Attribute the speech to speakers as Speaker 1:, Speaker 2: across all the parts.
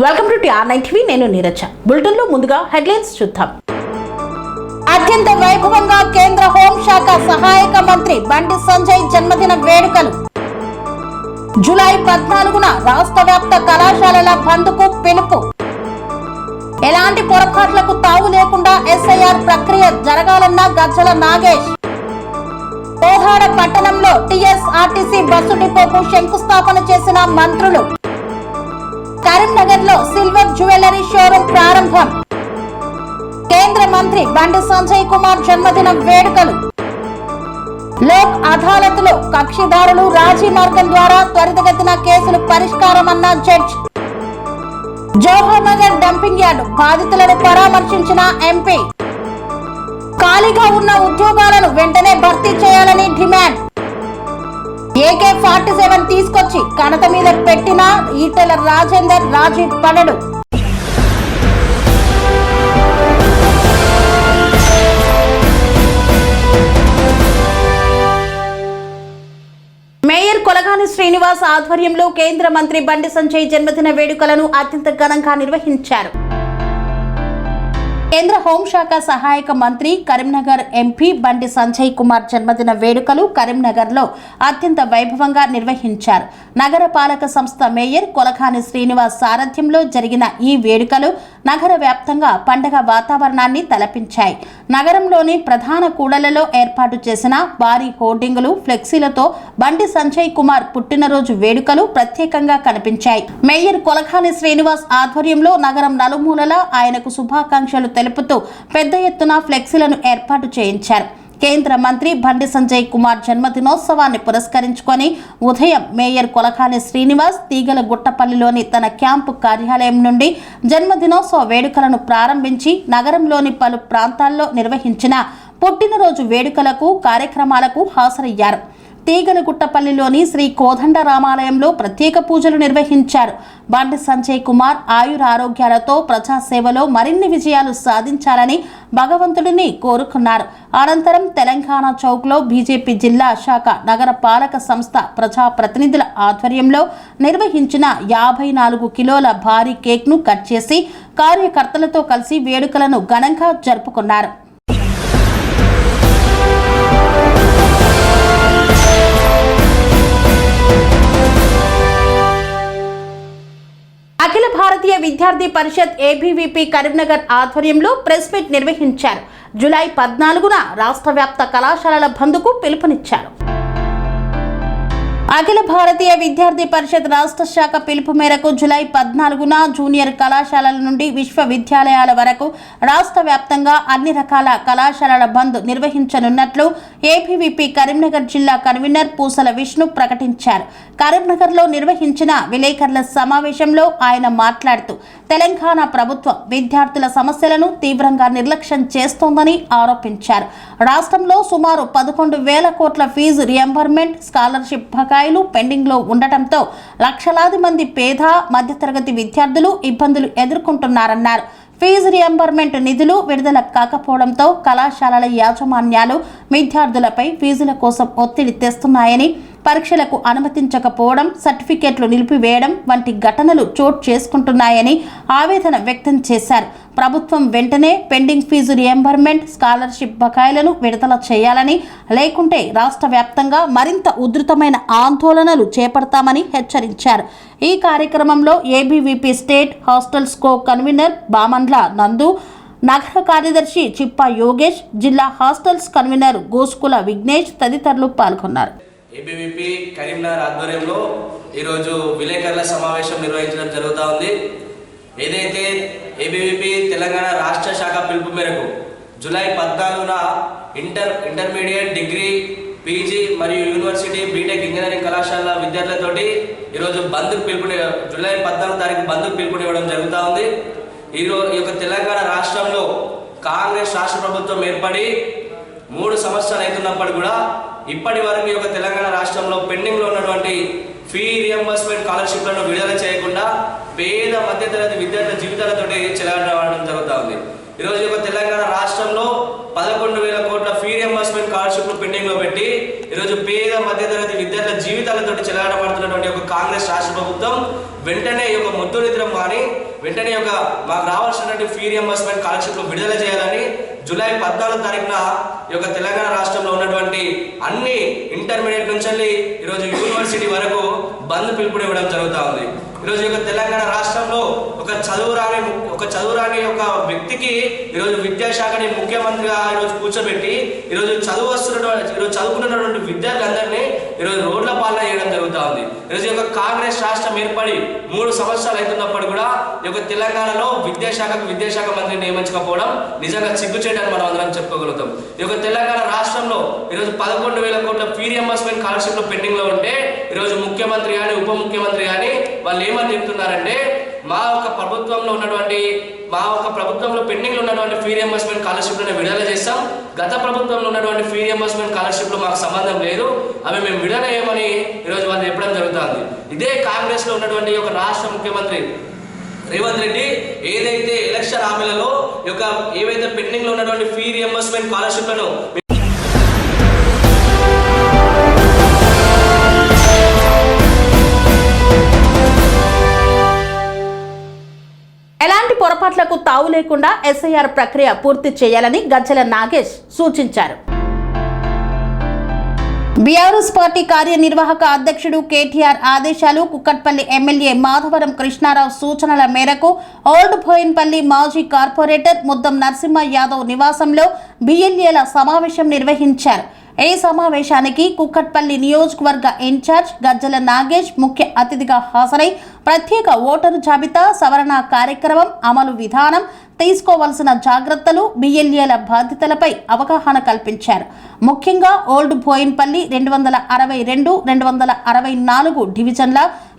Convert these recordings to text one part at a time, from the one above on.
Speaker 1: Welcome to TR9 TV. నేను Neeraja. Bulletin లో ముందుగా హెడ్లైన్స్ చూద్దాం. అత్యంత వైభవంగా కేంద్ర హోంశాఖ సహాయక మంత్రి బండి సంజయ్ జన్మదిన వేడుకలు. జూలై 14న రాష్ట్ర వ్యాప్త కళాశాలల బంద్కు పిలుపు. ఎలాంటి పొరపాట్లకు తావు లేకుండా SIR ప్రక్రియ జరగాలన్న గజ్జల నాగేష్. కోదాడ పట్టణంలో TSRTC బస్సు డిపోకు శంకుస్థాపన చేసిన మంత్రులు. కరీంనగర్ లో సిల్వర్ జ్యువెలరీ షోరూం ప్రారంభం. కేంద్ర మంత్రి బండి సంజయ్ కుమార్ జన్మదిన వేడుకలు. లోక్ అదాలత్ లో కక్షిదారులు రాజీ మార్గం ద్వారా త్వరితగతిన కేసులు పరిష్కారమన్న judge. Jawahar Nagar dumping yard బాధితులను పరామర్శించిన MP. ఖాళీగా ఉన్న ఉద్యోగాలను వెంటనే భర్తీ చేయాలని డిమాండ్. AK-47 తీసుకొచ్చి కణత మీద పెట్టిన ఈటెల రాజేందర్ రాజీ పడడు. మేయర్ కొలగాని శ్రీనివాస్ ఆధ్వర్యంలో కేంద్ర మంత్రి బండి సంజయ్ జన్మదిన వేడుకలను అత్యంత ఘనంగా నిర్వహించారు. కేంద్ర హోంశాఖ సహాయక మంత్రి కరీంనగర్ MP బండి సంజయ్ కుమార్ జన్మదిన వేడుకలు కరీంనగర్ లో అత్యంత వైభవంగా నిర్వహించారు. నగర పాలక సంస్థ మేయర్ కొలగాని శ్రీనివాస్ సారథ్యంలో జరిగిన ఈ వేడుకలు నగర వ్యాప్తంగా పండగ వాతావరణాన్ని తలపించాయి. నగరంలోని ప్రధాన కూడలలో ఏర్పాటు చేసిన భారీ హోర్డింగులు, ఫ్లెక్సీలతో బండి సంజయ్ కుమార్ పుట్టినరోజు వేడుకలు ప్రత్యేకంగా కనిపించాయి. మేయర్ కొలగాని శ్రీనివాస్ ఆధ్వర్యంలో నగరం నలుమూలలా ఆయనకు శుభాకాంక్షలు తెలుపుతూ పెద్ద ఎత్తున ఫ్లెక్సీలను ఏర్పాటు చేయించారు. కేంద్ర మంత్రి బండి సంజయ్ కుమార్ జన్మదినోత్సవాన్ని పురస్కరించుకొని ఉదయం మేయర్ కొలగాని శ్రీనివాస్ తీగలగుట్టపల్లిలోని తన క్యాంపు కార్యాలయం నుండి జన్మదినోత్సవ వేడుకలను ప్రారంభించి నగరంలోని పలు ప్రాంతాల్లో నిర్వహించిన పుట్టినరోజు వేడుకలకు, కార్యక్రమాలకు హాజరయ్యారు. తీగలగుట్టపల్లిలోని శ్రీ కోదండ రామాలయంలో ప్రత్యేక పూజలు నిర్వహించారు. బండి సంజయ్ కుమార్ ఆయురారోగ్యాలతో ప్రజాసేవలో మరిన్ని విజయాలు సాధించాలని భగవంతుడిని కోరుకున్నారు. అనంతరం తెలంగాణ చౌక్లో బీజేపీ జిల్లా శాఖ నగర పాలక సంస్థ ప్రజాప్రతినిధుల ఆధ్వర్యంలో నిర్వహించిన 54 కిలోల భారీ కేక్ను కట్ చేసి కార్యకర్తలతో కలిసి వేడుకలను ఘనంగా జరుపుకున్నారు. అఖిల భారతీయ విద్యార్థి పరిషత్ ABVP కరీంనగర్ ఆధ్వర్యంలో ప్రెస్ మీట్ నిర్వహించారు. జూలై 14న రాష్ట్ర వ్యాప్త కళాశాలల బంద్కు పిలుపునిచ్చారు. అఖిల భారతీయ విద్యార్థి పరిషత్ రాష్ట్ర శాఖ పిలుపు మేరకు జూలై 14న జూనియర్ కళాశాలల నుండి విశ్వవిద్యాలయాల వరకు రాష్ట్ర వ్యాప్తంగా అన్ని రకాల కళాశాలల బంద్ నిర్వహించనున్నట్లు ABVP కరీంనగర్ జిల్లా కన్వీనర్ పూసల విష్ణు ప్రకటించారు. కరీంనగర్లో నిర్వహించిన విలేకరుల సమావేశంలో ఆయన మాట్లాడుతూ తెలంగాణ ప్రభుత్వం విద్యార్థుల సమస్యలను తీవ్రంగా నిర్లక్ష్యం చేస్తోందని ఆరోపించారు. రాష్ట్రంలో సుమారు 11,000 కోట్ల ఫీజు రియంబర్మెంట్, స్కాలర్షిప్ బకాయిలు పెండింగ్ లో ఉండటంతో లక్షలాది మంది పేద, మధ్యతరగతి విద్యార్థులు ఇబ్బందులు ఎదుర్కొంటున్నారన్నారు. ఫీజు రియంబర్మెంట్ నిధులు విడుదల కాకపోవడంతో కళాశాలల యాజమాన్యాలు విద్యార్థులపై ఫీజుల కోసం ఒత్తిడి తెస్తున్నాయని, పరీక్షలకు అనుమతించకపోవడం, సర్టిఫికేట్లు నిలిపివేయడం వంటి ఘటనలు చోటు చేసుకుంటున్నాయని ఆవేదన వ్యక్తం చేశారు. ప్రభుత్వం వెంటనే పెండింగ్ ఫీజు రియంబర్మెంట్, స్కాలర్షిప్ బకాయిలను విడుదల చేయాలని, లేకుంటే రాష్ట్ర వ్యాప్తంగా మరింత ఉధృతమైన ఆందోళనలు చేపడతామని హెచ్చరించారు. ఈ కార్యక్రమంలో ABVP state hostels co convener Bamandla Nandu, నగర కార్యదర్శి చిప్ప యోగేష్, జిల్లా హాస్టల్స్ కన్వీనర్ గోస్కుల విఘ్నేష్ తదితరులు పాల్గొన్నారు.
Speaker 2: ABVP కరీంనగర్ ఆధ్వర్యంలో ఈరోజు విలేకరుల సమావేశం నిర్వహించడం జరుగుతూ ఉంది. ఏదైతే ABVP తెలంగాణ రాష్ట్ర శాఖ పిలుపు మేరకు జూలై 14న ఇంటర్మీడియట్, డిగ్రీ, PG మరియు యూనివర్సిటీ, బీటెక్ ఇంజనీరింగ్ కళాశాల విద్యార్థులతోటి ఈరోజు జూలై 14 తారీఖు బంద్కు పిలుపునివ్వడం జరుగుతూ ఉంది. ఈ యొక్క తెలంగాణ రాష్ట్రంలో కాంగ్రెస్ రాష్ట్ర ప్రభుత్వం ఏర్పడి 3 సంవత్సరాలు అవుతున్నప్పుడు కూడా ఇప్పటి వరకు ఈ యొక్క తెలంగాణ రాష్ట్రంలో పెండింగ్లో ఉన్నటువంటి ఫీ రియంబర్స్మెంట్ స్కాలర్షిప్లను విడుదల చేయకుండా పేద, మధ్యతరగతి విద్యార్థుల జీవితాలతో చెలగాటం జరుగుతూ ఉంది. ఈరోజు యొక్క తెలంగాణ రాష్ట్రంలో 11,000 కోట్ల ఫీ రియంబర్స్మెంట్ స్కాలర్షిప్లు పెండింగ్ లో పెట్టి ఈరోజు పేద, మధ్యతరగతి విద్యార్థుల జీవితాలతో చెలగాటపడుతున్నటువంటి ఒక కాంగ్రెస్ రాష్ట్ర ప్రభుత్వం వెంటనే ఈ యొక్క ముద్దు నిద్రం కానీ వెంటనే మాకు రావాల్సినటువంటి ఫీ రియంబర్స్మెంట్ స్కాలర్షిప్లు విడుదల చేయాలని జూలై 14 తారీఖున ఈ యొక్క తెలంగాణ రాష్ట్రంలో ఉన్నటువంటి అన్ని ఇంటర్మీడియట్ నుంచి ఈరోజు యూనివర్సిటీ వరకు బంద్ పిలుపునివ్వడం జరుగుతూ ఉంది. ఈరోజు యొక్క తెలంగాణ రాష్ట్రంలో ఒక చదువురాని ఒక వ్యక్తికి ఈరోజు విద్యాశాఖని ముఖ్యమంత్రిగా ఈరోజు కూర్చోబెట్టి ఈరోజు చదువుకుంటున్నటువంటి విద్యార్థులందరినీ ఈరోజు రోడ్ల పాలన చేయడం జరుగుతూ ఉంది. ఈరోజు యొక్క కాంగ్రెస్ రాష్ట్రం ఏర్పడి 3 సంవత్సరాలు అవుతున్నప్పుడు కూడా ఈ యొక్క తెలంగాణలో విద్యాశాఖ మంత్రిని నియమించకపోవడం నిజంగా సిగ్గుచేటని మనం అందరం చెప్పుకోగలుగుతాం. ఈ యొక్క తెలంగాణ రాష్ట్రంలో ఈరోజు 11,000 కోట్ల ఫీ రియంబర్స్మెంట్ స్కాలర్షిప్లు పెండింగ్ లో ఉంటే ఈరోజు ముఖ్యమంత్రి కానీ ఉప ముఖ్యమంత్రి కానీ వాళ్ళు ఏమని చెప్తున్నారంటే మా యొక్క ప్రభుత్వంలో పెండింగ్ లో ఉన్నటువంటి ఫీ రియంబర్స్మెంట్ స్కాలర్షిప్లను విడుదల చేస్తాం. గత ప్రభుత్వంలో ఉన్నటువంటి ఫీ రియంబర్స్మెంట్ స్కాలర్షిప్లు మాకు సంబంధం లేదు, అవి మేము విడుదల చేయమని ఈరోజు వాళ్ళు చెప్పడం జరుగుతుంది. ఇదే కాంగ్రెస్ లో ఉన్నటువంటి ఒక రాష్ట్ర ముఖ్యమంత్రి రేవంత్ రెడ్డి ఏదైతే ఎలక్షన్ హామీలలో ఏవైతే పెండింగ్ లో ఉన్నటువంటి ఫీ రియంబర్స్మెంట్ స్కాలర్షిప్లను
Speaker 1: ఎలాంటి పొరపాట్లకు తావు లేకుండా ఎస్ఐఆర్ ప్రక్రియ పూర్తి చేయాలని గజ్జల నాగేష్ సూచించారు. బీఆర్ఎస్ పార్టీ కార్యనిర్వాహక అధ్యక్షుడు కేటీఆర్ ఆదేశాలు, కుక్కట్పల్లి ఎమ్మెల్యే మాధవరం కృష్ణారావు సూచనల మేరకు ఓల్డ్ బోయిన్పల్లి మాజీ కార్పొరేటర్ ముద్దం నరసింహ యాదవ్ నివాసంలో బిఎల్ఏల సమావేశం నిర్వహించారు. ఈ సమావేశానికి కుక్కట్పల్లి నియోజకవర్గ ఇన్ఛార్జ్ గజ్జల నాగేష్ ముఖ్య అతిథిగా హాజరై ప్రత్యేక ఓటరు జాబితా సవరణ కార్యక్రమం అమలు విధానం, తీసుకోవాల్సిన జాగ్రత్తలు, బిఎల్ఏల బాధ్యతలపై అవగాహన కల్పించారు. ముఖ్యంగా ఓల్డ్ బోయిన్పల్లి 262, 264 డివిజన్ల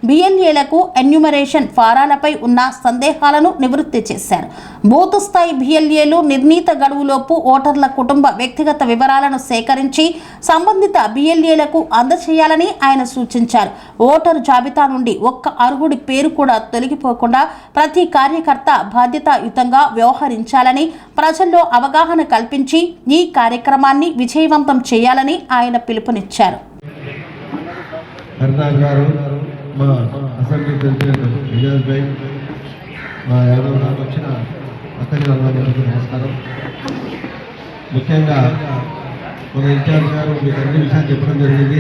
Speaker 1: బిఎల్ఏలకు ఎన్యూమరేషన్ ఫారాలపై ఉన్న సందేహాలను నివృత్తి చేశారు. బూత్ స్థాయి బిఎల్ఏలు నిర్ణీత గడువులోపు ఓటర్ల కుటుంబ వ్యక్తిగత వివరాలను సేకరించి సంబంధిత బిఎల్ఏలకు అందజేయాలని ఆయన సూచించారు. ఓటరు జాబితా నుండి ఒక్క అర్హుడి పేరు కూడా తొలగిపోకుండా ప్రతి కార్యకర్త బాధ్యతాయుతంగా వ్యవహరించాలని, ప్రజల్లో అవగాహన కల్పించి ఈ కార్యక్రమాన్ని విజయవంతం చేయాలని ఆయన పిలుపునిచ్చారు.
Speaker 3: మా అసెంబ్లీ ప్రెసిడెంట్ విజయ్ భాయ్, మా యాదవ్ నాకు వచ్చిన అక్కడి అందరికీ నమస్కారం. ముఖ్యంగా మన ఇన్ఛార్జ్ గారు మీకు అన్ని విషయాలు చెప్పడం జరిగింది.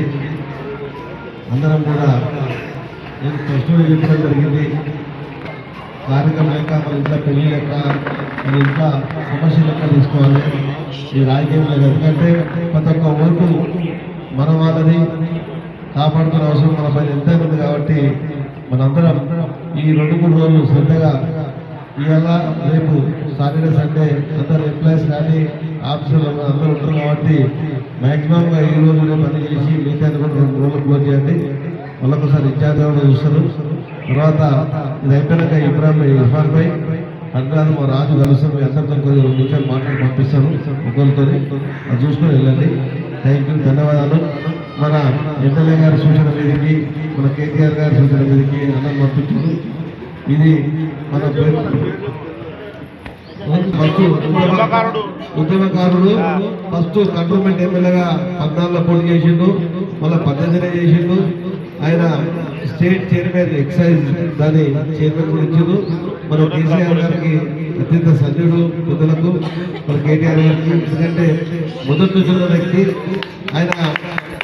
Speaker 3: అందరం కూడా నేను స్పష్టంగా చెప్పడం జరిగింది. కార్యక్రమం లెక్క మన ఇంట్లో పెళ్లి లెక్క మన ఇంట్లో సమస్య లెక్క తీసుకోవాలి ఈ రాజకీయం లేదు. ఎందుకంటే ప్రతి ఒక్క ఓటు మన వాళ్ళని కాపాడుకునే అవసరం మన పైన ఎంత ఉంది కాబట్టి మనందరం ఈ 2-3 రోజులు శ్రద్ధగా ఇవాళ రేపు సాటర్డే సండే అందరు ఎంప్లాయీస్ కానీ ఆఫీసర్లు అందరూ ఉంటారు కాబట్టి మ్యాక్సిమంగా ఈ రోజునే పని చేసి మిగతా కూడా 2 రోజులు క్లోజ్ చేయండి. వాళ్ళకొకసారి ఇన్ఛార్జ్ కూడా చూస్తారు. తర్వాత ఇది అయిపోయినాక ఇర్ఫాన్ భాయ్ అడ్రాదు మా రాజు కలుస్తాం. మీ అందరితో కొద్దిగా 2 నిమిషాలు మాట్లాడి పంపిస్తాను ఒకరితో, అది చూసుకొని వెళ్ళండి. థ్యాంక్ యూ, ధన్యవాదాలు. మన ఎమ్మెల్యే గారి సూచన మీదకి, మన కేటీఆర్ గారి సూచన మీదకి అందరం పంపించారు. ఇది మన ఉద్యమకారుడు ఫస్ట్ కంటోన్మెంట్ ఎమ్మెల్యేగా 14లో పోటీ చేసిండు, మళ్ళీ 18 చేసిండు. ఆయన స్టేట్ చైర్మన్ ఎక్సైజ్ దాని చైర్మన్ కూడా ఇచ్చిండు. మన కేసీఆర్ గారికి అత్యంత సన్నిధుడు పెద్దలకు, మన కేటీఆర్ గారికి. ఎందుకంటే మొదటి నుంచి వ్యక్తి ఆయన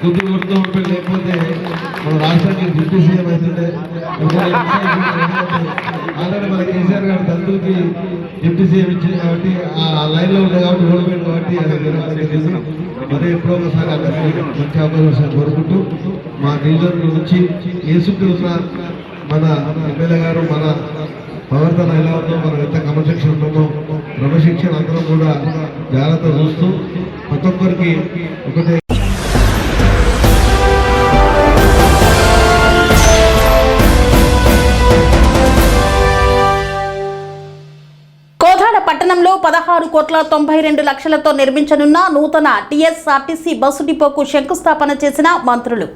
Speaker 3: కొద్ది కొడుతూ ఉంటుంది, లేకపోతే మన రాష్ట్రానికి డిప్యూటీ సీఎం అవుతుండే. ఆల్రెడీ మన కేసీఆర్ గారి తండ్రికి డిప్యూటీ సీఎం ఇచ్చింది కాబట్టి ఆ లైన్లో ఉంది కాబట్టి ఓడిపోయింది కాబట్టి అది మరి ఎప్పుడో ఒకసారి అందరికీ మంచి అవకాశం కోరుకుంటూ మా డివిజన్ నుంచి ఏ చుట్టూ మన ఎమ్మెల్యే గారు మన ప్రవర్తన ఎలా ఉందో, మనం ఎంత క్రమశిక్షణ ఉంటుందో, క్రమశిక్షణ అందరం కూడా జాగ్రత్త చూస్తూ ప్రతి ఒక్కరికి ఒకటే
Speaker 1: పట్టణంలో 16,92,00,000తో నిర్మించనున్న నూతన టీఎస్ఆర్టీసీ బస్సు డిపోకు శంకుస్థాపన చేసిన మంత్రులు.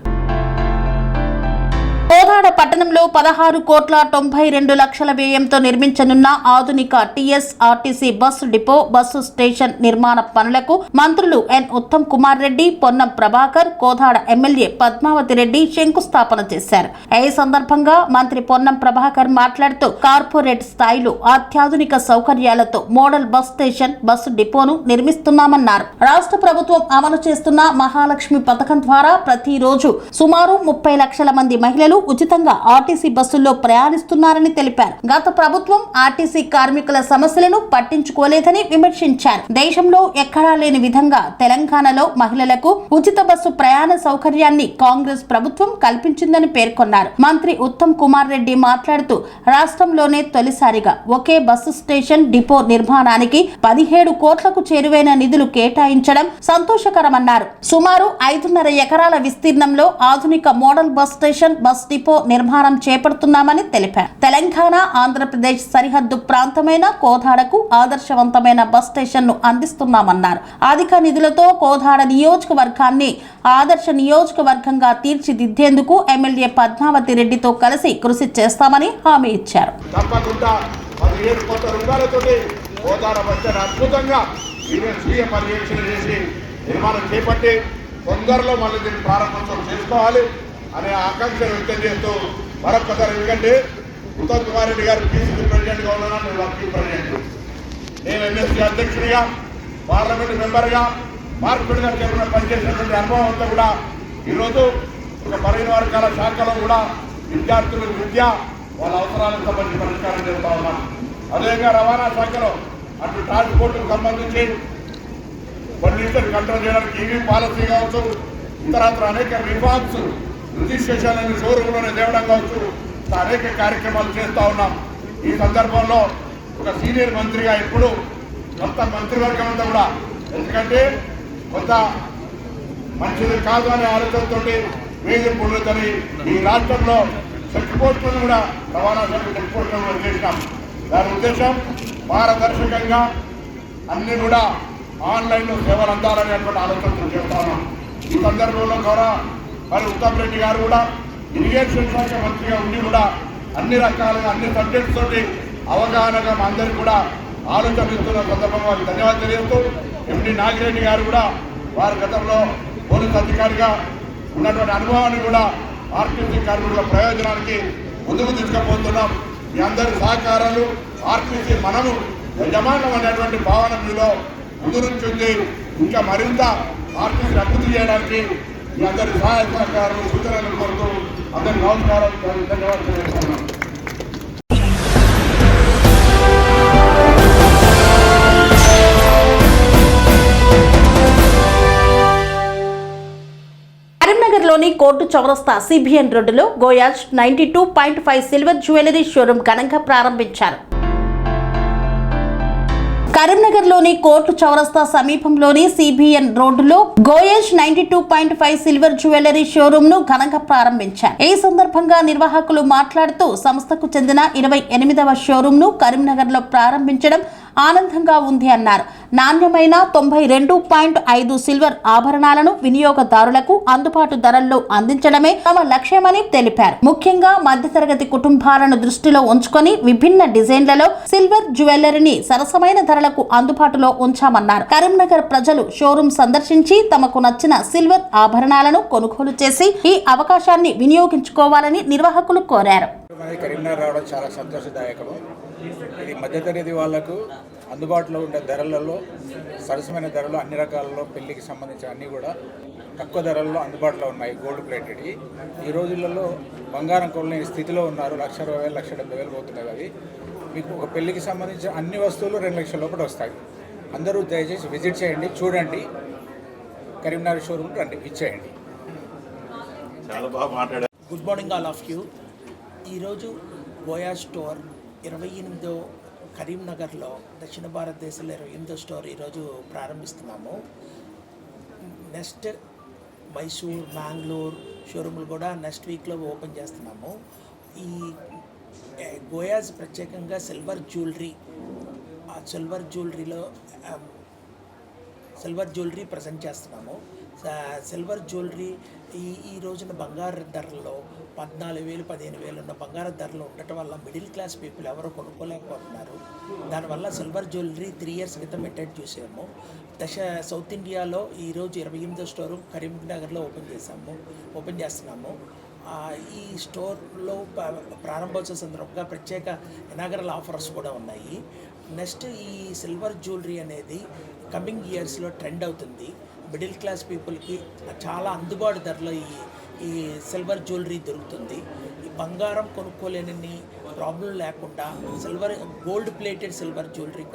Speaker 1: కోదాడ పట్టణంలో 16,92,00,000 వ్యయంతో నిర్మించనున్న ఆధునిక TSRTC bus depot bus station నిర్మాణ పనులకు మంత్రులు ఎన్ ఉత్తమ్ కుమార్ రెడ్డి, పొన్నం ప్రభాకర్, కోదాడ ఎమ్మెల్యే పద్మావతి రెడ్డి శంకుస్థాపన చేశారు. ఈ సందర్భంగా మంత్రి పొన్నం ప్రభాకర్ మాట్లాడుతూ కార్పొరేట్ స్థాయిలో అత్యాధునిక సౌకర్యాలతో మోడల్ బస్ స్టేషన్ బస్సు డిపోను నిర్మిస్తున్నామన్నారు. రాష్ట్ర ప్రభుత్వం అమలు చేస్తున్న మహాలక్ష్మి పథకం ద్వారా ప్రతిరోజు సుమారు 30 లక్షల మంది మహిళలు ఉచితంగా ఆర్టీసీ బస్సుల్లో ప్రయాణిస్తున్నారని తెలిపారు. గత ప్రభుత్వం ఆర్టీసీ కార్మికుల సమస్యలను పట్టించుకోలేదని విమర్శించారు. దేశంలో ఎక్కడా లేని విధంగా తెలంగాణలో మహిళలకు ఉచిత బస్సు ప్రయాణ సౌకర్యాన్ని కాంగ్రెస్ ప్రభుత్వం కల్పించిందని పేర్కొన్నారు. మంత్రి ఉత్తమ్ కుమార్ రెడ్డి మాట్లాడుతూ రాష్ట్రంలోనే తొలిసారిగా ఒకే బస్సు స్టేషన్ డిపో నిర్మాణానికి 17 కోట్లకు చేరువైన నిధులు కేటాయించడం సంతోషకరమన్నారు. సుమారు 5.5 ఎకరాల విస్తీర్ణంలో ఆధునిక model bus station bus depot నిర్మాణం చేపడుతున్నామని తెలిపారు. తెలంగాణ ఆంధ్రప్రదేశ్ సరిహద్దు ప్రాంతమైన కోదాడకు ఆదర్శవంతమైన బస్ స్టేషన్ ను అందిస్తున్నామన్నారు. అధిక నిధులతో కోదాడ నియోజకవర్గాన్ని ఆదర్శ నియోజకవర్గంగా తీర్చిదిద్దేందుకు ఎమ్మెల్యే పద్మావతి రెడ్డితో కలిసి కృషి చేస్తామని హామీ ఇచ్చారు.
Speaker 4: తొందరలో మళ్ళీ దీన్ని ప్రారంభోత్సవం చేసుకోవాలి అనే ఆకాంక్షను వ్యక్తం చేస్తూ మరొకసారి, ఎందుకంటే ఉత్తమ్ కుమార్ రెడ్డి గారు పీసీసీ ప్రెసిడెంట్గా ఉన్నాను, నేను వర్కింగ్ ప్రెసిడెంట్, నేను ఎన్ఎస్సీ అధ్యక్షుడిగా, పార్లమెంట్ మెంబర్గా, మార్కెట్గా పనిచేసినటువంటి అనుభవం అంతా కూడా ఈరోజు ఒక పరిణ వర్గాల శాఖలో కూడా విద్యార్థుల విద్య వాళ్ళ అవసరాలకు సంబంధించి పరిష్కారం చేస్తూ ఉన్నాం. అదేవిధంగా రవాణా శాఖలో అటు ట్రాన్స్పోర్ట్కు సంబంధించి పొల్యూషన్ కంట్రోల్ చేయడానికి ఈవీ పాలసీ కావచ్చు, ఇతరత్ర అనేక రిఫార్మ్స్, రిజిస్ట్రేషన్ షోరూంలోనే తేవడం కావచ్చు, అనేక కార్యక్రమాలు చేస్తూ ఉన్నాం. ఈ సందర్భంలో ఒక సీనియర్ మంత్రిగా ఎప్పుడు మొత్తం మంత్రివర్గం అంతా కూడా, ఎందుకంటే కొంత మంచిది కాదు అనే ఆలోచనతో వేధింపు ఉండొద్దని ఈ రాష్ట్రంలో చెక్ పోస్టులను కూడా రవాణా శాఖ చెక్ పోస్టులను కూడా చేసినాం. దాని ఉద్దేశం పారదర్శకంగా అన్ని కూడా ఆన్లైన్లో సేవలు అందాలనేటువంటి ఆలోచనలు చేస్తా ఉన్నాం. ఈ సందర్భంలో గౌరవ మరి ఉత్తమ్ రెడ్డి గారు కూడా ఇరిగేషన్ శాఖ మంత్రిగా ఉండి కూడా అన్ని రకాలుగా అన్ని సబ్జెక్ట్స్ తోటి అవగాహనగా మా అందరికీ కూడా ఆలోచన ఇస్తున్న సందర్భంగా వారికి ధన్యవాదాలు తెలియజేస్తూ, ఎండి నాగిరెడ్డి గారు కూడా వారి గతంలో పోలీస్ అధికారిగా ఉన్నటువంటి అనుభవాన్ని కూడా ఆర్టీసీ కార్మికుల ప్రయోజనానికి ముందుకు తీసుకుపోతున్నాం. మీ అందరి సహకారాలు ఆర్టీసీ మనము యజమానం అనేటువంటి భావన మీలో ముందుంటుంది. ఇంకా మరింత ఆర్టీసీ అభివృద్ధి చేయడానికి మీ అందరి సహాయ సహకారాలు సూచనలు కోరుతూ అందరి నమస్కారాలు, ధన్యవాదాలు తెలియజేస్తున్నాను.
Speaker 1: కరీంనగర్లోని కోర్టు చౌరస్తా సిబిఎన్ రోడ్డులో గోయాజ్ 92.5 సిల్వర్ జ్యువెలరీ షోరూం ఘనంగా ప్రారంభించారు. కరీంనగర్లోని కోర్టు చౌరస్తా సమీపంలోని సిబిఎన్ రోడ్డులో గోయేజ్ 92.5 సిల్వర్ జ్యువెలరీ షోరూం ను ఘనంగా ప్రారంభించారు. ఈ సందర్భంగా నిర్వాహకులు మాట్లాడుతూ సంస్థకు చెందిన 28వ షోరూం ను కరీంనగర్ లో ప్రారంభించడం ఆనందంగా ఉంది అన్నారు. నాణ్యమైన 92.5 సిల్వర్ ఆభరణాలను వినియోగదారులకు అందుబాటు ధరల్లో అందించడమే తమ లక్ష్యమని తెలిపారు. ముఖ్యంగా మధ్యతరగతి కుటుంబాలను దృష్టిలో ఉంచుకొని విభిన్న డిజైన్లలో సిల్వర్ జ్యువెలరీని సరసమైన ధరలకు అందుబాటులో ఉంచామన్నారు. కరీంనగర్ ప్రజలు షోరూం సందర్శించి తమకు నచ్చిన సిల్వర్ ఆభరణాలను కొనుగోలు చేసి ఈ అవకాశాన్ని వినియోగించుకోవాలని నిర్వాహకులు కోరారు.
Speaker 5: కరీంనగర్ రావడం చాలా సంతోషదాయకము. ఇది మధ్యతరగతి వాళ్లకు అందుబాటులో ఉండే ధరలలో సరసమైన ధరలు అన్ని రకాలలో పెళ్లికి సంబంధించిన అన్నీ కూడా తక్కువ ధరల్లో అందుబాటులో ఉన్నాయి. గోల్డ్ ప్లేటెడ్ ఈ రోజులలో బంగారం కొనలేని స్థితిలో ఉన్నారు. 1,60,000 1,70,000 పోతున్నాయి. అది మీకు ఒక పెళ్లికి సంబంధించిన అన్ని వస్తువులు 2 లక్షల లోపల వస్తాయి. అందరూ దయచేసి విజిట్ చేయండి, చూడండి, కరీంనగర్ షోరూమ్ రండి, ఇచ్చేయండి.
Speaker 6: చాలా బాగా మాట్లాడారు.
Speaker 7: Good morning all of you. ఈరోజు గోయా స్టోర్ 28వ కరీంనగర్లో దక్షిణ భారతదేశంలో 28వ స్టోర్ ఈరోజు ప్రారంభిస్తున్నాము. నెక్స్ట్ మైసూర్, మ్యాంగ్లూర్ షోరూములు కూడా నెక్స్ట్ వీక్లో ఓపెన్ చేస్తున్నాము. ఈ గోయాస్ ప్రత్యేకంగా సిల్వర్ జ్యువెలరీ, ఆ సిల్వర్ జ్యువెలరీలో సిల్వర్ జ్యువెలరీ ప్రజెంట్ చేస్తున్నాము. సిల్వర్ జ్యువెలరీ ఈ రోజున బంగారు ధరల్లో 14,000 15,000 ఉన్న బంగారు ధరలు ఉండటం వల్ల మిడిల్ క్లాస్ పీపుల్ ఎవరో కొనుక్కోలేకపోతున్నారు. దానివల్ల సిల్వర్ జ్యువెలరీ 3 years క్రితం పెట్టేది చూసాము. సౌత్ ఇండియాలో ఈరోజు 28వ స్టోరు కరీంనగర్లో ఓపెన్ చేస్తున్నాము. ఈ స్టోర్లో ప్రారంభోత్సవ సందర్భంగా ప్రత్యేక ఇనాగరల్ ఆఫర్స్ కూడా ఉన్నాయి. నెక్స్ట్ ఈ సిల్వర్ జ్యువెలరీ అనేది కమింగ్ ఇయర్స్లో ట్రెండ్ అవుతుంది. మిడిల్ క్లాస్ పీపుల్కి చాలా అందుబాటు ధరలో ఈ సిల్వర్ జ్యువెలరీ దొరుకుతుంది. ఈ బంగారం కొనుక్కోలేని ప్రాబ్లం లేకుండా గోల్డ్ ప్లేటెడ్ సిల్వర్ జ్యువెలరీ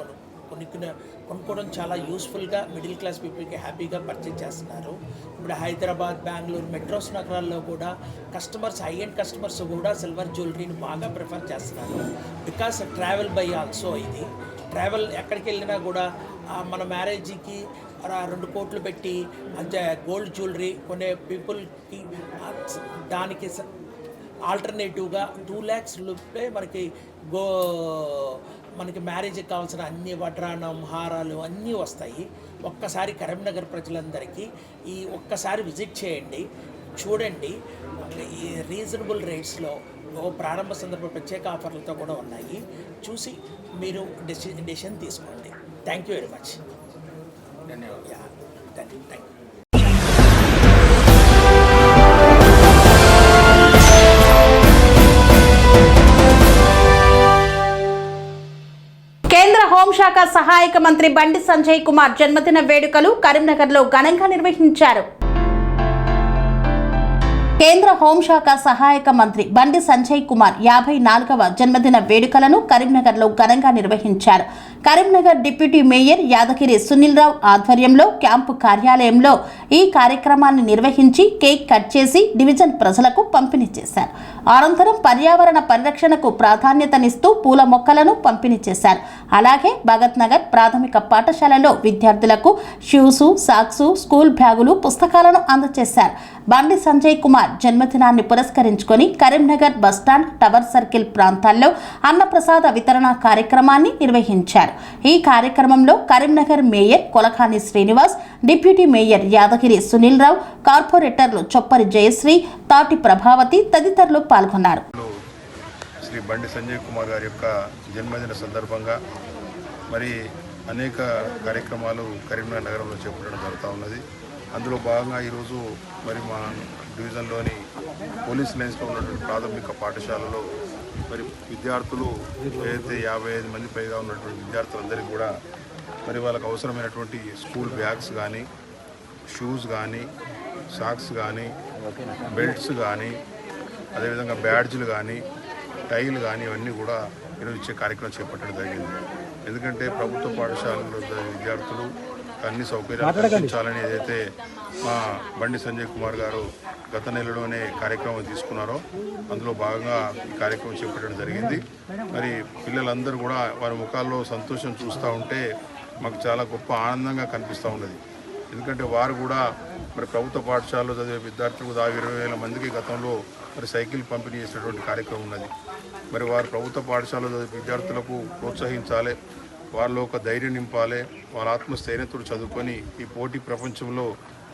Speaker 7: కొనుక్కోవడం చాలా యూస్ఫుల్గా మిడిల్ క్లాస్ పీపుల్కి హ్యాపీగా పర్చేజ్ చేస్తున్నారు. ఇప్పుడు హైదరాబాద్, బెంగళూరు మెట్రోస్ నగరాల్లో కూడా హై ఎండ్ కస్టమర్స్ కూడా సిల్వర్ జ్యువెలరీని బాగా ప్రిఫర్ చేస్తున్నారు. బికాస్ ట్రావెల్ బై ఆల్సో ఇది ట్రావెల్ ఎక్కడికి వెళ్ళినా కూడా మన మ్యారేజ్కి 2 కోట్లు పెట్టి గోల్డ్ జ్యువెలరీ కొనే పీపుల్కి దానికి ఆల్టర్నేటివ్గా 2 lakhs రూపే మనకి మ్యారేజ్కి కావాల్సిన అన్ని వడ్రానం, హారాలు అన్నీ వస్తాయి. ఒక్కసారి కరీంనగర్ ప్రజలందరికీ ఒక్కసారి విజిట్ చేయండి, చూడండి. ఈ రీజనబుల్ రేట్స్లో ప్రారంభ సందర్భ ప్రత్యేక ఆఫర్లతో కూడా ఉన్నాయి. చూసి మీరు డెసిషన్ తీసుకోండి. Thank you very much.
Speaker 5: ధన్యవాదాలు.
Speaker 7: Thank you.
Speaker 1: కేంద్ర హోంశాఖ సహాయక మంత్రి బండి సంజయ్ కుమార్ జన్మదిన వేడుకలు కరీంనగర్లో ఘనంగా నిర్వహించారు. కేంద్ర హోంశాఖ సహాయక మంత్రి బండి సంజయ్ కుమార్ 54వ జన్మదిన వేడుకలను కరీంనగర్లో ఘనంగా నిర్వహించారు. కరీంనగర్ డిప్యూటీ మేయర్ యాదగిరి సునీల్ రావు ఆధ్వర్యంలో క్యాంపు కార్యాలయంలో ఈ కార్యక్రమాన్ని నిర్వహించి కేక్ కట్ చేసి డివిజన్ ప్రజలకు పంపిణీ చేశారు. అనంతరం పర్యావరణ పరిరక్షణకు ప్రాధాన్యతనిస్తూ పూల మొక్కలను పంపిణీ చేశారు. అలాగే భగత్ నగర్ ప్రాథమిక పాఠశాలలో విద్యార్థులకు షూసు, సాక్సు, స్కూల్ బ్యాగులు, పుస్తకాలను అందజేశారు. బండి సంజయ్ కుమార్ జన్మదినాన్ని పురస్కరించుకొని కరీంనగర్ బస్టాండ్, టవర్ సర్కిల్ ప్రాంతాల్లో అన్నప్రసాద వితరణ కార్యక్రమాన్ని నిర్వహించారు. ఈ కార్యక్రమంలో Karimnagar mayor Kolakhani Srinivas, deputy mayor Yadagiri Sunil Rao, కార్పొరేటర్లు చొప్పరి జయశ్రీ, తాటి ప్రభావతి తదితరులు పాల్గొన్నారు.
Speaker 6: శ్రీ బండి సంజయ్ కుమార్ గారి యొక్క జన్మదిన సందర్భంగా మరి అనేక కార్యక్రమాలు కరీంనగర్ నగరంలో చేపట్టడం జరుగుతూ ఉన్నది. అందులో భాగంగా ఈరోజు మరి మా డివిజన్లోని పోలీస్ లైన్స్లో ఉన్నటువంటి ప్రాథమిక పాఠశాలలో మరి విద్యార్థులు ఏదైతే 55 మంది పైగా ఉన్నటువంటి విద్యార్థులందరికీ కూడా మరి వాళ్ళకు అవసరమైనటువంటి స్కూల్ బ్యాగ్స్ కానీ, షూస్ కానీ, సాక్స్ కానీ, బెల్ట్స్ కానీ, అదేవిధంగా బ్యాడ్జ్లు కానీ, టైలు కానీ ఇవన్నీ కూడా ఈరోజు ఇచ్చే కార్యక్రమం చేపట్టడం జరిగింది. ఎందుకంటే ప్రభుత్వ పాఠశాలలో విద్యార్థులు అన్ని సౌకర్యాలు కల్పించాలని ఏదైతే మా బండి సంజయ్ కుమార్ గారు గత నెలలోనే కార్యక్రమం తీసుకున్నారో అందులో భాగంగా ఈ కార్యక్రమం చేపట్టడం జరిగింది. మరి పిల్లలందరూ కూడా వారి ముఖాల్లో సంతోషం చూస్తూ ఉంటే మాకు చాలా గొప్ప ఆనందంగా కనిపిస్తూ ఉన్నది. ఎందుకంటే వారు కూడా మరి ప్రభుత్వ పాఠశాలలో చదివే విద్యార్థులకు 20,000 మందికి గతంలో మరి సైకిల్ పంపిణీ చేసేటువంటి కార్యక్రమం ఉన్నది. మరి వారు ప్రభుత్వ పాఠశాలలో చదివే విద్యార్థులకు ప్రోత్సహించాలి, వాళ్ళలో ఒక ధైర్యం నింపాలి, వాళ్ళ ఆత్మస్థైర్యంతో చదువుకొని ఈ పోటీ ప్రపంచంలో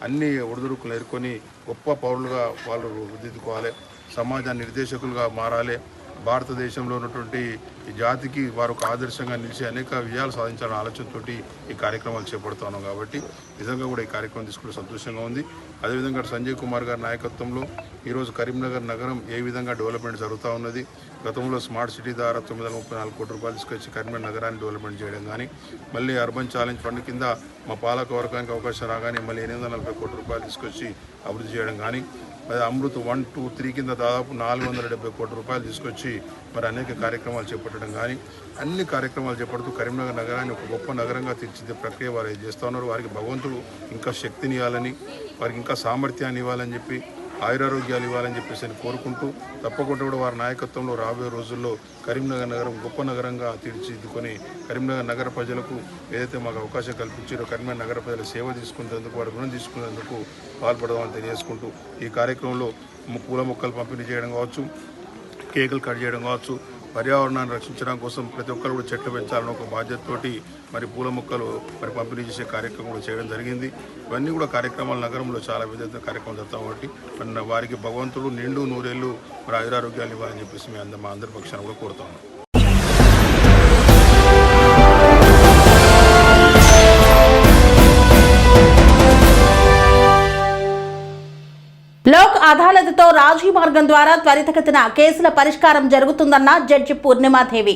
Speaker 6: అన్ని ఒడిదుడుకులు ఎదుర్కొని గొప్ప పౌరులుగా వాళ్ళు రూపుదిద్దుకోవాలి, సమాజ నిర్దేశకులుగా మారాలి. భారతదేశంలో ఉన్నటువంటి ఈ జాతికి వారు ఒక ఆదర్శంగా నిలిచి అనేక విజయాలు సాధించాలనే ఆలోచనతో ఈ కార్యక్రమాలు చేపడుతున్నాం. కాబట్టి నిజంగా కూడా ఈ కార్యక్రమం తీసుకుంటే సంతోషంగా ఉంది. అదేవిధంగా సంజయ్ కుమార్ గారి నాయకత్వంలో ఈరోజు కరీంనగర్ నగరం ఏ విధంగా డెవలప్మెంట్ జరుగుతూ ఉన్నది, గతంలో స్మార్ట్ సిటీ ద్వారా 934 కోట్ల రూపాయలు తీసుకొచ్చి కరీంనగర్ నగరాన్ని డెవలప్మెంట్ చేయడం కానీ, మళ్ళీ అర్బన్ ఛాలెంజ్ ఫండ్ కింద మా పాలక వర్గానికి అవకాశం రాగానే మళ్ళీ 840 కోట్ల రూపాయలు తీసుకొచ్చి అభివృద్ధి చేయడం కానీ, అది అమృత్ 1, 2, 3 కింద దాదాపు 470 కోట్ల రూపాయలు తీసుకొచ్చి మరి అనేక కార్యక్రమాలు చేపట్టడం కానీ, అన్ని కార్యక్రమాలు చేపడుతూ కరీంనగర్ నగరాన్ని ఒక గొప్ప నగరంగా తీర్చిదిద్దే ప్రక్రియ వారు చేస్తూ ఉన్నారు. వారికి భగవంతుడు ఇంకా శక్తిని ఇవ్వాలని, వారికి ఇంకా సామర్థ్యాన్ని ఇవ్వాలని చెప్పి, ఆయురారోగ్యాలు ఇవ్వాలని చెప్పేసి అని కోరుకుంటూ, తప్పకుండా కూడా వారి నాయకత్వంలో రాబోయే రోజుల్లో కరీంనగర్ నగరం గొప్ప నగరంగా తీర్చిదిద్దుకొని కరీంనగర్ నగర ప్రజలకు ఏదైతే మాకు అవకాశం కల్పించారో కరీంనగర్ నగర ప్రజల సేవ తీసుకునేందుకు, వారి రుణం తీసుకునేందుకు పాల్పడదామని తెలియజేసుకుంటూ ఈ కార్యక్రమంలో పూల మొక్కలు పంపిణీ చేయడం కావచ్చు, కేకులు కట్ చేయడం కావచ్చు, పర్యావరణాన్ని రక్షించడం కోసం ప్రతి ఒక్కరు కూడా చెట్లు పెంచాలని ఒక బాధ్యతతోటి మరి పూల మొక్కలు మరి పంపిణీ చేసే కార్యక్రమం కూడా చేయడం జరిగింది. ఇవన్నీ కూడా కార్యక్రమాలు నగరంలో చాలా విధంగా కార్యక్రమాలు జరుగుతాయి కాబట్టి మరి వారికి భగవంతుడు నిండు నూరేళ్ళు మరి ఆయురారోగ్యాలు ఇవ్వాలని చెప్పేసి మా అందరి పక్షాన్ని కూడా కోరుతాము.
Speaker 1: లోక్ అదాలత్తో రాజీ మార్గం ద్వారా త్వరితగతిన కేసుల పరిష్కారం జరుగుతుందన్న జడ్జి పూర్ణిమాదేవి.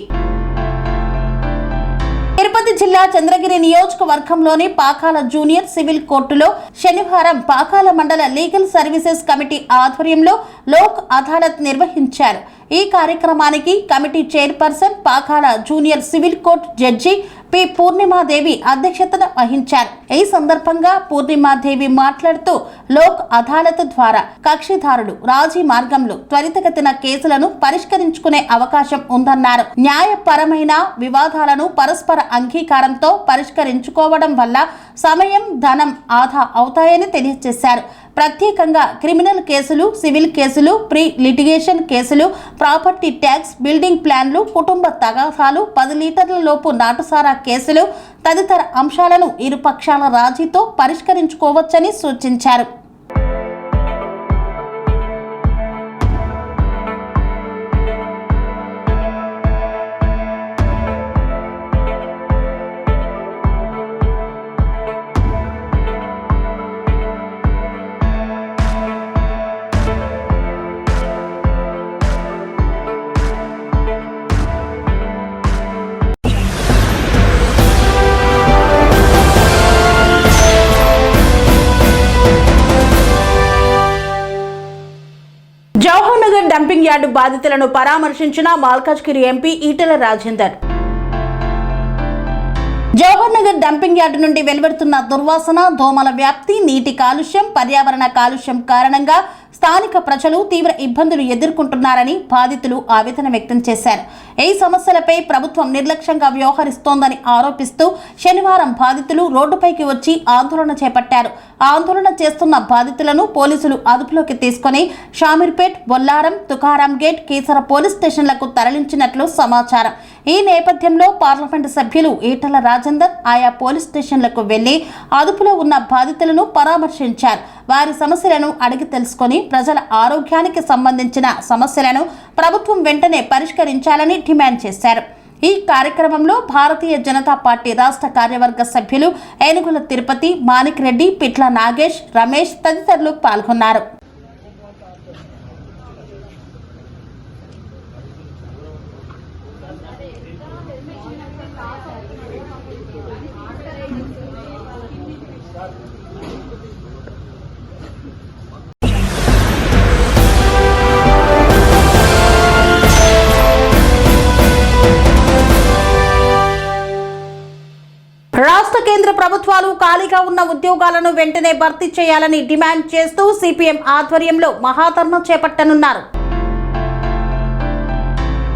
Speaker 1: తిరుపతి జిల్లా చంద్రగిరి నియోజకవర్గంలోని పాకాల జూనియర్ సివిల్ కోర్టులో శనివారం పాకాల మండల లీగల్ సర్వీసెస్ కమిటీ ఆధ్వర్యంలో లోక్ అదాలత్ నిర్వహించారు. ఈ కార్యక్రమానికి committee chairperson Pakala junior civil court judge P Purnima Devi అధ్యక్షతన వహించారు. ఈ సందర్భంగా పూర్ణిమాదేవి మాట్లాడుతూ లోక్ అదాలత్ ద్వారా కక్షిదారులు రాజీ మార్గంలో త్వరితగతిన కేసులను పరిష్కరించుకునే అవకాశం ఉందన్నారు. న్యాయపరమైన వివాదాలను పరస్పర అంగీకారంతో పరిష్కరించుకోవడం వల్ల సమయం, ధనం ఆదా అవుతాయని తెలియజేశారు. ప్రత్యేకంగా క్రిమినల్ కేసులు, సివిల్ కేసులు, ప్రీ లిటిగేషన్ కేసులు, ప్రాపర్టీ ట్యాక్స్, బిల్డింగ్ ప్లాన్లు, కుటుంబ తగాదాలు, 10 లీటర్ల లోపు నాటుసారా కేసులు తదితర అంశాలను ఇరు పక్షాల రాజీతో పరిష్కరించుకోవచ్చని సూచించారు. జవహర్నగర్ డంపింగ్ యార్డు బాధితులను పరామర్శించిన Malkajgiri MP Etela Rajender. Jawaharnagar dumping yard నుండి వెలువడుతున్న దుర్వాసన, దోమల వ్యాప్తి, నీటి కాలుష్యం, పర్యావరణ కాలుష్యం కారణంగా స్థానిక ప్రజలు తీవ్ర ఇబ్బందులు ఎదుర్కొంటున్నారని బాధితులు ఆవేదన వ్యక్తం చేశారు. ఈ సమస్యలపై ప్రభుత్వం నిర్లక్ష్యంగా వ్యవహరిస్తోందని ఆరోపిస్తూ శనివారం బాధితులు రోడ్డుపైకి వచ్చి ఆందోళన చేపట్టారు. ఆందోళన చేస్తున్న బాధితులను పోలీసులు అదుపులోకి తీసుకుని షామీర్పేట్, బొల్లారం, తుకారాం గేట్, కీసర పోలీస్ స్టేషన్లకు తరలించినట్లు సమాచారం. ఈ నేపథ్యంలో పార్లమెంటు సభ్యులు ఈటెల రాజేందర్ ఆయా పోలీస్ స్టేషన్లకు వెళ్లి అదుపులో ఉన్న బాధితులను పరామర్శించారు. వారి సమస్యలను అడిగి తెలుసుకుని ప్రజల ఆరోగ్యానికి సంబంధించిన సమస్యలను ప్రభుత్వం వెంటనే పరిష్కరించాలని డిమాండ్ చేశారు. ఈ కార్యక్రమంలో భారతీయ జనతా పార్టీ రాష్ట్ర కార్యవర్గ సభ్యులు ఏనుగుల తిరుపతి, మాణిక్ రెడ్డి, పిట్ల నాగేష్, రమేష్ తదితరులు పాల్గొన్నారు. రాష్ట్ర కేంద్ర ప్రభుత్వాలు ఖాళీగా ఉన్న ఉద్యోగాలను వెంటనే భర్తీ చేయాలని డిమాండ్ చేస్తూ సిపిఎం ఆధ్వర్యంలో మహాధర్నా చేపట్టనున్నారు.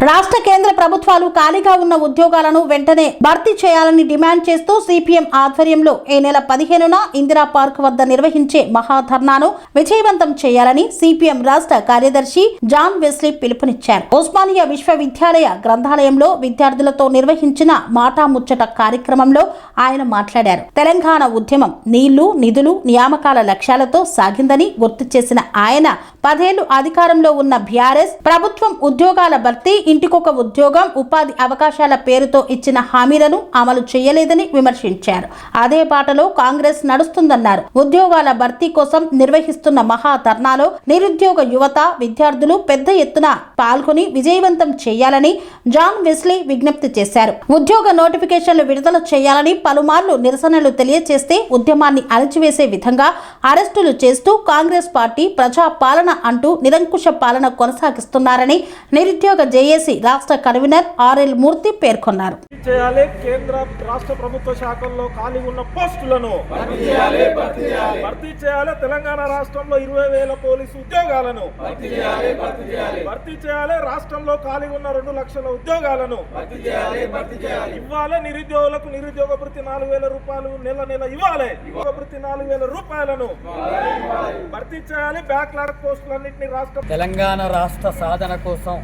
Speaker 1: రాష్ట్ర కేంద్ర ప్రభుత్వాలు ఖాళీగా ఉన్న ఉద్యోగాలను వెంటనే భర్తీ చేయాలని డిమాండ్ చేస్తూ సిపిఎం ఆధ్వర్యంలో ఈ నెల 15న ఇందిరా పార్క్ వద్ద నిర్వహించే మహాధర్నాను విజయవంతం చేయాలని సిపిఎం రాష్ట్ర కార్యదర్శి జాన్ వెస్లీ పిలుపునిచ్చారు. ఉస్మానియా విశ్వవిద్యాలయ గ్రంథాలయంలో విద్యార్థులతో నిర్వహించిన మాటా ముచ్చట కార్యక్రమంలో ఆయన మాట్లాడారు. తెలంగాణ ఉద్యమం నీళ్లు, నిధులు, నియామకాల లక్ష్యాలతో సాగిందని గుర్తు చేసిన ఆయన 10 ఏళ్లు అధికారంలో ఉన్న బీఆర్ఎస్ ప్రభుత్వం ఉద్యోగాల భర్తీ, ఇంటికొక ఉద్యోగం, ఉపాధి అవకాశాల పేరుతో ఇచ్చిన హామీలను అమలు చేయలేదని విమర్శించారు. అదే బాటలో కాంగ్రెస్ నడుస్తుందన్నారు. ఉద్యోగాల భర్తీ కోసం నిర్వహిస్తున్న మహాధర్నాలో నిరుద్యోగ యువత, విద్యార్థులు పెద్ద ఎత్తున పాల్గొని విజయవంతం చేయాలని జాన్ వెస్లీ విజ్ఞప్తి చేశారు. ఉద్యోగ నోటిఫికేషన్లు విడుదల చేయాలని పలుమార్లు నిరసనలు తెలియజేస్తే ఉద్యమాన్ని అణచివేసే విధంగా అరెస్టులు చేస్తూ కాంగ్రెస్ పార్టీ ప్రజా పాలన అంటూ నిరంకుశ పాలన కొనసాగిస్తున్నారని నిరుద్యోగ జేఏసీ రాష్ట్ర కన్వీనర్ ఆర్ఎల్ మూర్తి పేర్కొన్నారు.
Speaker 8: కేంద్ర రాష్ట్ర ప్రభుత్వ శాఖల్లో ఖాళీ ఉన్న పోస్టులను భర్తీ చేయాలి. తెలంగాణ రాష్ట్రంలో 20,000 పోలీసు ఉద్యోగాలను భర్తీ చేయాలి. రాష్ట్రంలో ఖాళీ ఉన్న 2 లక్షల ఉద్యోగాలను ఇవ్వాలి. నిరుద్యోగులకు నిరుద్యోగ భృతి 4,000 రూపాయలు నెల ఇవ్వాలి. భృతి 4,000 రూపాయలను భర్తీ చేయాలి. బ్యాక్లాగ్ పోస్టులన్నింటినీ తెలంగాణ రాష్ట్ర సాధన కోసం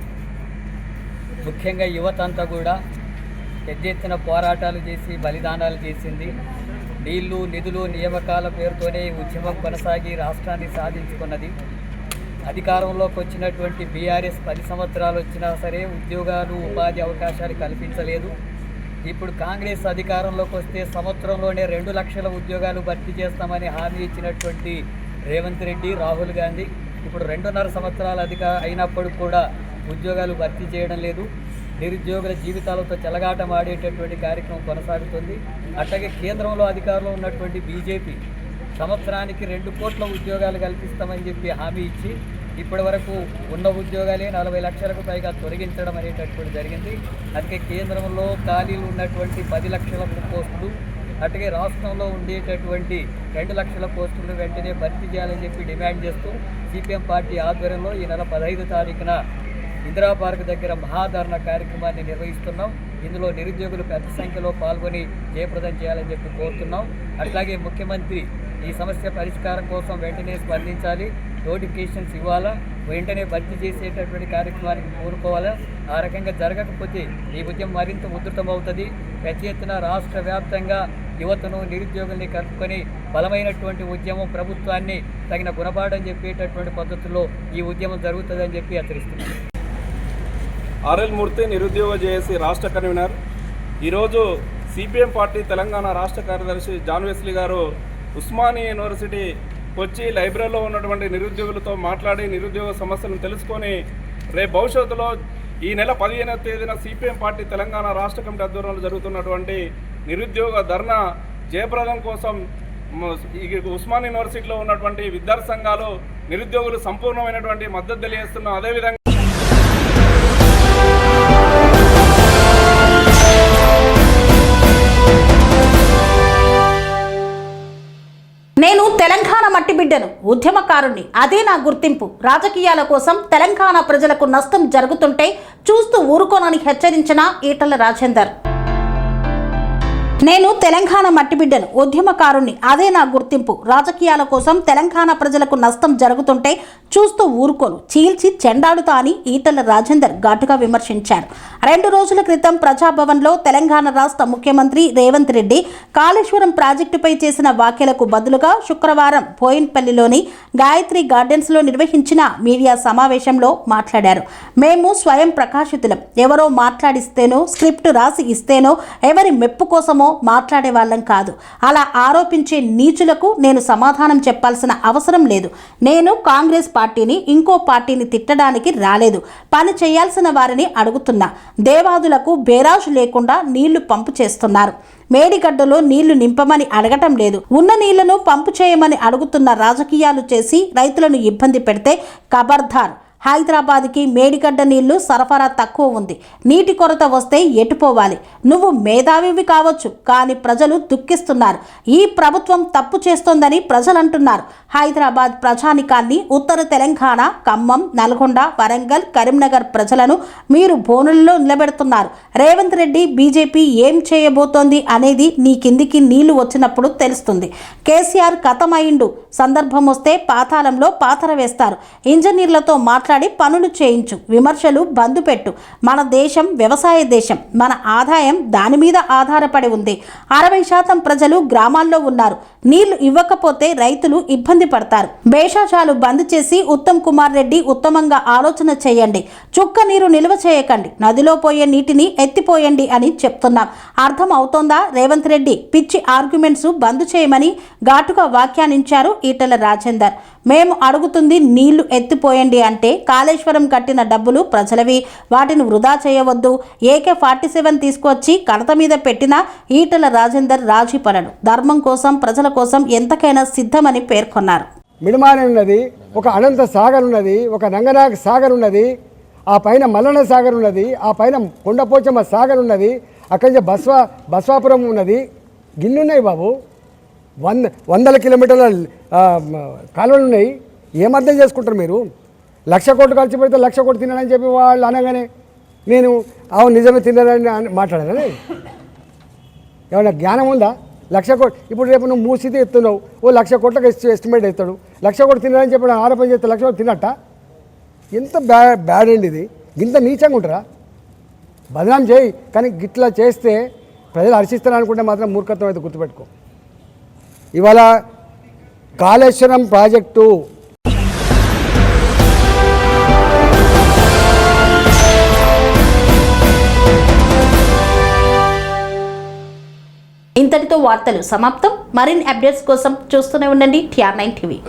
Speaker 9: ముఖ్యంగా యువత అంతా కూడా పెద్ద ఎత్తున పోరాటాలు చేసి బలిదానాలు చేసింది. నీళ్లు నిధులు నియామకాల పేరుతోనే ఉద్యమం కొనసాగి రాష్ట్రాన్ని సాధించుకున్నది. అధికారంలోకి వచ్చినటువంటి బీఆర్ఎస్ 10 సంవత్సరాలు వచ్చినా సరే ఉద్యోగాలు ఉపాధి అవకాశాలు కల్పించలేదు. ఇప్పుడు కాంగ్రెస్ అధికారంలోకి వస్తే సంవత్సరంలోనే 2 లక్షల ఉద్యోగాలు భర్తీ చేస్తామని హామీ ఇచ్చినటువంటి రేవంత్ రెడ్డి, రాహుల్ గాంధీ ఇప్పుడు 2.5 సంవత్సరాలు అయినప్పుడు కూడా ఉద్యోగాలు భర్తీ చేయడం లేదు. నిరుద్యోగుల జీవితాలతో చెలగాటం ఆడేటటువంటి కార్యక్రమం కొనసాగుతుంది. అట్లాగే కేంద్రంలో అధికారంలో ఉన్నటువంటి బీజేపీ సంవత్సరానికి 2 కోట్ల ఉద్యోగాలు కల్పిస్తామని చెప్పి హామీ ఇచ్చి ఇప్పటి వరకు ఉన్న ఉద్యోగాలే 40 లక్షలకు పైగా తొలగించడం అనేటటువంటి జరిగింది. అందుకే కేంద్రంలో ఖాళీలు ఉన్నటువంటి 10 లక్షల పోస్టులు, అట్లాగే రాష్ట్రంలో ఉండేటటువంటి 2 లక్షల పోస్టులను వెంటనే భర్తీ చేయాలని చెప్పి డిమాండ్ చేస్తూ సిపిఎం పార్టీ ఆధ్వర్యంలో ఈ నెల 15 తారీఖున ఇందిరా పార్క్ దగ్గర మహాధరణ కార్యక్రమాన్ని నిర్వహిస్తున్నాం. ఇందులో నిరుద్యోగులు పెద్ద సంఖ్యలో పాల్గొని జయప్రదం చేయాలని చెప్పి కోరుతున్నాం. అట్లాగే ముఖ్యమంత్రి ఈ సమస్య పరిష్కారం కోసం వెంటనే స్పందించాలి, నోటిఫికేషన్స్ ఇవ్వాలా, వెంటనే భర్తీ చేసేటటువంటి కార్యక్రమానికి కోరుకోవాలా. ఆ రకంగా జరగకపోతే ఈ ఉద్యమం మరింత ఉధృతమవుతుంది. పెద్ద ఎత్తున రాష్ట్ర వ్యాప్తంగా యువతను నిరుద్యోగుల్ని కలుపుకొని బలమైనటువంటి ఉద్యమం ప్రభుత్వాన్ని తగిన గుణపాఠం చెప్పేటటువంటి పద్ధతుల్లో ఈ ఉద్యమం జరుగుతుందని చెప్పి హెచ్చరిస్తున్నాను.
Speaker 8: ఆర్ఎల్ మూర్తి, నిరుద్యోగ జేఏసీ రాష్ట్ర కన్వీనర్. ఈరోజు సిపిఎం పార్టీ తెలంగాణ రాష్ట్ర కార్యదర్శి జాన్ వెస్లీ గారు ఉస్మానియా యూనివర్సిటీ వచ్చి లైబ్రరీలో ఉన్నటువంటి నిరుద్యోగులతో మాట్లాడి నిరుద్యోగ సమస్యలను తెలుసుకొని రేపు భవిష్యత్తులో ఈ నెల 15వ తేదీన సిపిఎం పార్టీ తెలంగాణ రాష్ట్ర కమిటీ ఆధ్వర్యంలో జరుగుతున్నటువంటి నిరుద్యోగ ధర్నా జయప్రదం కోసం ఉస్మానియా యూనివర్సిటీలో ఉన్నటువంటి విద్యార్థి సంఘాలు నిరుద్యోగులు సంపూర్ణమైనటువంటి మద్దతు తెలియజేస్తున్నాం. అదేవిధంగా
Speaker 1: నేను తెలంగాణ మట్టి బిడ్డను, ఉద్యమకారుణ్ణి, అదే నా గుర్తింపు. రాజకీయాల కోసం తెలంగాణ ప్రజలకు నష్టం జరుగుతుంటే చూస్తూ ఊరుకోనని హెచ్చరించిన ఈటల రాజేందర్. నేను తెలంగాణ మట్టి బిడ్డను, ఉద్యమకారుణ్ణి, అదే నా గుర్తింపు. రాజకీయాల కోసం తెలంగాణ ప్రజలకు నష్టం జరుగుతుంటే చూస్తూ ఊరుకోను, చీల్చి చెండాడుతా అని ఈటల రాజేందర్ ఘాటుగా విమర్శించారు. 2 రోజుల క్రితం ప్రజాభవన్లో తెలంగాణ రాష్ట్ర ముఖ్యమంత్రి రేవంత్ రెడ్డి కాళేశ్వరం ప్రాజెక్టుపై చేసిన వ్యాఖ్యలకు బదులుగా శుక్రవారం బోయిన్పల్లిలోని గాయత్రి గార్డెన్స్లో నిర్వహించిన మీడియా సమావేశంలో మాట్లాడారు. మేము స్వయం ప్రకాశితులం. ఎవరో మాట్లాడిస్తేనో, స్క్రిప్ట్ రాసి ఇస్తేనో, ఎవరి మెప్పు కోసమో మాట్లాడే వాళ్ళం కాదు. అలా ఆరోపించే నీచులకు నేను సమాధానం చెప్పాల్సిన అవసరం లేదు. నేను కాంగ్రెస్ పార్టీని, ఇంకో పార్టీని తిట్టడానికి రాలేదు. పని చేయాల్సిన వారిని అడుగుతున్నా. దేవాదులకు బేరాజు లేకుండా నీళ్లు పంపు చేస్తున్నారు. మేడిగడ్డలో నీళ్లు నింపమని అడగటం లేదు. ఉన్న నీళ్లను పంపు చేయమని అడుగుతున్న రాజకీయాలు చేసి రైతులను ఇబ్బంది పెడితే ఖబర్దార్. హైదరాబాద్కి మేడిగడ్డ నీళ్లు సరఫరా తక్కువ ఉంది. నీటి కొరత వస్తే ఎటుపోవాలి. నువ్వు మేధావివి కావచ్చు, కానీ ప్రజలు దుఃఖిస్తున్నారు. ఈ ప్రభుత్వం తప్పు చేస్తోందని ప్రజలు అంటున్నారు. హైదరాబాద్ ప్రజానికాన్ని, ఉత్తర తెలంగాణ, ఖమ్మం, నల్గొండ, వరంగల్, కరీంనగర్ ప్రజలను మీరు బోనుల్లో నిలబెడుతున్నారు. రేవంత్ రెడ్డి బీజేపీ ఏం చేయబోతోంది అనేది నీ కిందికి నీళ్లు వచ్చినప్పుడు తెలుస్తుంది. కేసీఆర్ కథమైండు. సందర్భం వస్తే పాతాళంలో పాతర వేస్తారు. ఇంజనీర్లతో మాట్లాడి పనులు చేయించు. విమర్శలు బంద్ పెట్టు. మన దేశం వ్యవసాయ దేశం. మన ఆదాయం దాని మీద ఆధారపడి ఉంది. 60% ప్రజలు గ్రామాల్లో ఉన్నారు. నీళ్లు ఇవ్వకపోతే రైతులు ఇబ్బంది పడతారు. భేషజాలు బంద్ చేసి ఉత్తమ్ కుమార్ రెడ్డి ఉత్తమంగా ఆలోచన చేయండి. చుక్క నీరు నిల్వ చేయకండి. నదిలో పోయే నీటిని ఎత్తిపోయండి అని చెప్తున్నాం. అర్థం అవుతోందా? రేవంత్ రెడ్డి పిచ్చి ఆర్గ్యుమెంట్స్ బంద్ చేయమని ఘాటుగా వ్యాఖ్యానించారు ఈటల రాజేందర్. మేము అడుగుతుంది నీళ్లు ఎత్తిపోయండి అంటే కాళేశ్వరం కట్టిన డబ్బులు ప్రజలవి. వాటిని వృధా చేయవద్దు. AK-47 తీసుకొచ్చి కడత మీద పెట్టినా ఈటల రాజేందర్ రాజీ పడడు. ధర్మం కోసం, ప్రజల కోసం ఎంతకైనా సిద్ధమని పేర్కొన్నారు.
Speaker 10: మిడిమాని ఉన్నది, ఒక అనంత సాగర్ ఉన్నది, ఒక రంగనాయక సాగర్ ఉన్నది, ఆ పైన మల్లన్న సాగర్ ఉన్నది, ఆ పైన కొండపోచమ్మ సాగర్ ఉన్నది, అక్కడి నుంచి బస్వాపురం ఉన్నది. గిన్నున్నాయి బాబు. వందల కిలోమీటర్ల కాలువలు ఉన్నాయి. ఏమర్థం చేసుకుంటారు మీరు? 1,00,000 కోట్లు ఖర్చు పెడితే 1,00,000 కోట్లు తినాలని చెప్పి వాళ్ళు అనగానే నేను అవును నిజమే తినాలని మాట్లాడాలని ఏమన్నా జ్ఞానం ఉందా? 1,00,000 కోట్లు ఇప్పుడు రేపు నువ్వు మూసితే ఎత్తున్నావు, ఓ 1,00,000 కోట్లకు ఎస్టిమేట్ ఎత్తాడు. 1,00,000 కోట్లు తినాలని చెప్పి ఆరోపణ చేస్తే 1,00,000 కోట్లు తినట్ట? ఎంత బ్యాడ్ అండి ఇది. ఇంత నీచంగా ఉంటారా? బదనాం చేయి, కానీ గిట్లా చేస్తే ప్రజలు హర్షిస్తారు అనుకుంటే మాత్రం మూర్ఖత్వం అయితే గుర్తుపెట్టుకో. ఇవాళ కాళేశ్వరం ప్రాజెక్టు
Speaker 1: ఇంతటితో వార్తలు సమాప్తం. మరిన్ని అప్డేట్స్ కోసం చూస్తూనే ఉండండి TR9 TV.